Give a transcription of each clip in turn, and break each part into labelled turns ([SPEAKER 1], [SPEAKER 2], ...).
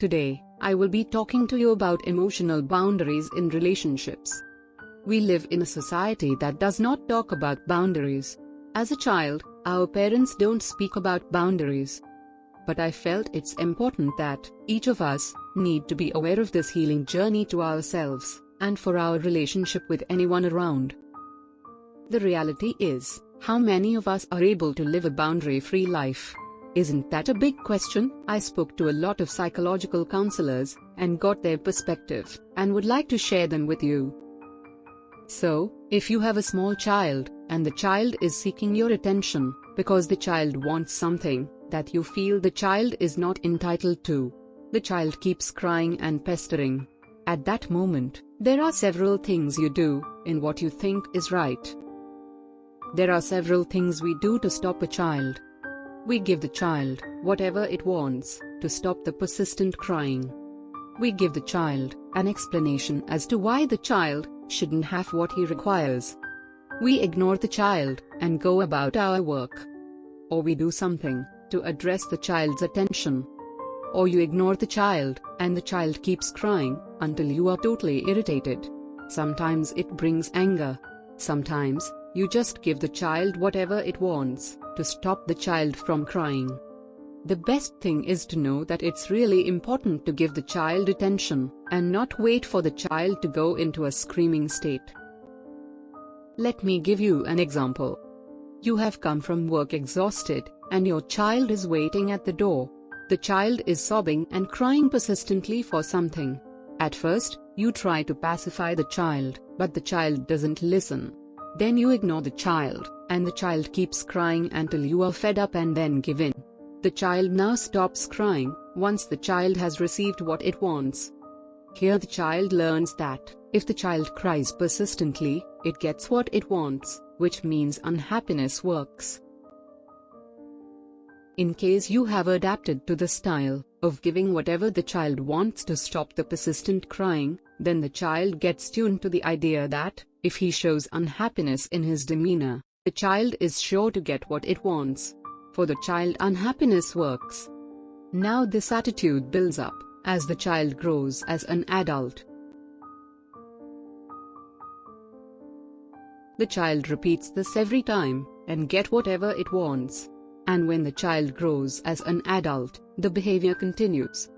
[SPEAKER 1] Today, I will be talking to you about emotional boundaries in relationships. We live in a society that does not talk about boundaries. As a child, our parents don't speak about boundaries. But I felt it's important that each of us need to be aware of this healing journey to ourselves and for our relationship with anyone around. The reality is, how many of us are able to live a boundary-free life? Isn't that a big question? I spoke to a lot of psychological counselors and got their perspective and would like to share them with you. So, if you have a small child and the child is seeking your attention because the child wants something that you feel the child is not entitled to, the child keeps crying and pestering. At that moment, there are several things you do in what you think is right. There are several things we do to stop a child. We give the child whatever it wants to stop the persistent crying. We give the child an explanation as to why the child shouldn't have what he requires. We ignore the child and go about our work. Or we do something to address the child's attention. Or you ignore the child and the child keeps crying until you are totally irritated. Sometimes it brings anger. Sometimes you just give the child whatever it wants to stop the child from crying. The best thing is to know that it's really important to give the child attention and not wait for the child to go into a screaming state. Let me give you an example. You have come from work exhausted, and your child is waiting at the door. The child is sobbing and crying persistently for something. At first, you try to pacify the child, but the child doesn't listen. Then you ignore the child, and the child keeps crying until you are fed up and then give in. The child now stops crying once the child has received what it wants. Here the child learns that if the child cries persistently, it gets what it wants, which means unhappiness works. In case you have adapted to the style of giving whatever the child wants to stop the persistent crying, then the child gets tuned to the idea that if he shows unhappiness in his demeanor, the child is sure to get what it wants. For the child, unhappiness works. Now this attitude builds up as the child grows as an adult. The child repeats this every time and get whatever it wants. And when the child grows as an adult, the behavior continues.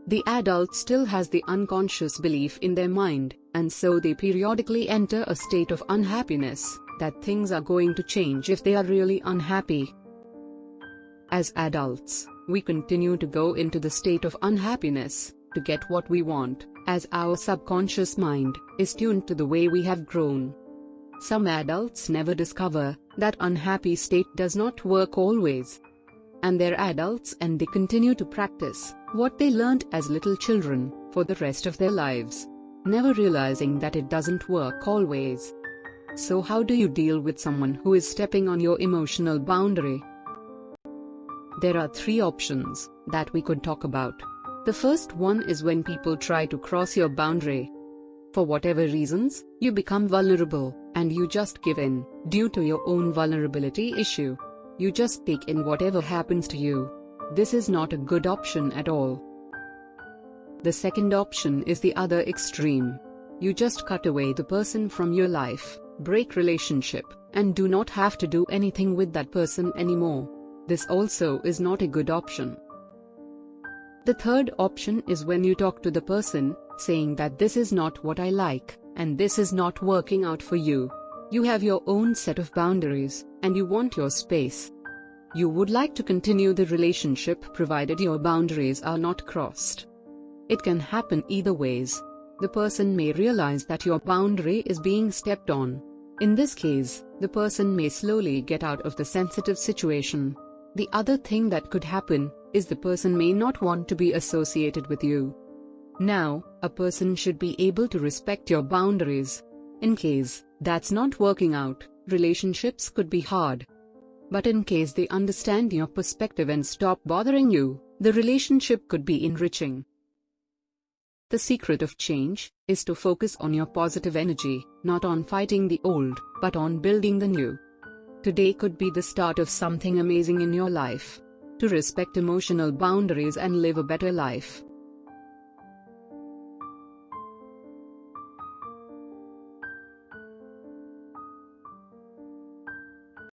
[SPEAKER 1] The adult still has the unconscious belief in their mind, and so they periodically enter a state of unhappiness, that things are going to change if they are really unhappy. As adults, we continue to go into the state of unhappiness to get what we want, as our subconscious mind is tuned to the way we have grown. Some adults never discover that unhappy state does not work always. And they're adults and they continue to practice what they learned as little children for the rest of their lives, never realizing that it doesn't work always. So how do you deal with someone who is stepping on your emotional boundary? There are three options that we could talk about. The first one is when people try to cross your boundary. For whatever reasons, you become vulnerable, and you just give in due to your own vulnerability issue. You just take in whatever happens to you. This is not a good option at all. The second option is the other extreme. You just cut away the person from your life, break relationship, and do not have to do anything with that person anymore. This also is not a good option. The third option is when you talk to the person, saying that this is not what I like, and this is not working out for you. You have your own set of boundaries, and you want your space. You would like to continue the relationship provided your boundaries are not crossed. It can happen either ways. The person may realize that your boundary is being stepped on. In this case, the person may slowly get out of the sensitive situation. The other thing that could happen is the person may not want to be associated with you. Now, a person should be able to respect your boundaries. In case that's not working out, relationships could be hard. But in case they understand your perspective and stop bothering you, the relationship could be enriching. The secret of change is to focus on your positive energy, not on fighting the old, but on building the new. Today could be the start of something amazing in your life. To respect emotional boundaries and live a better life.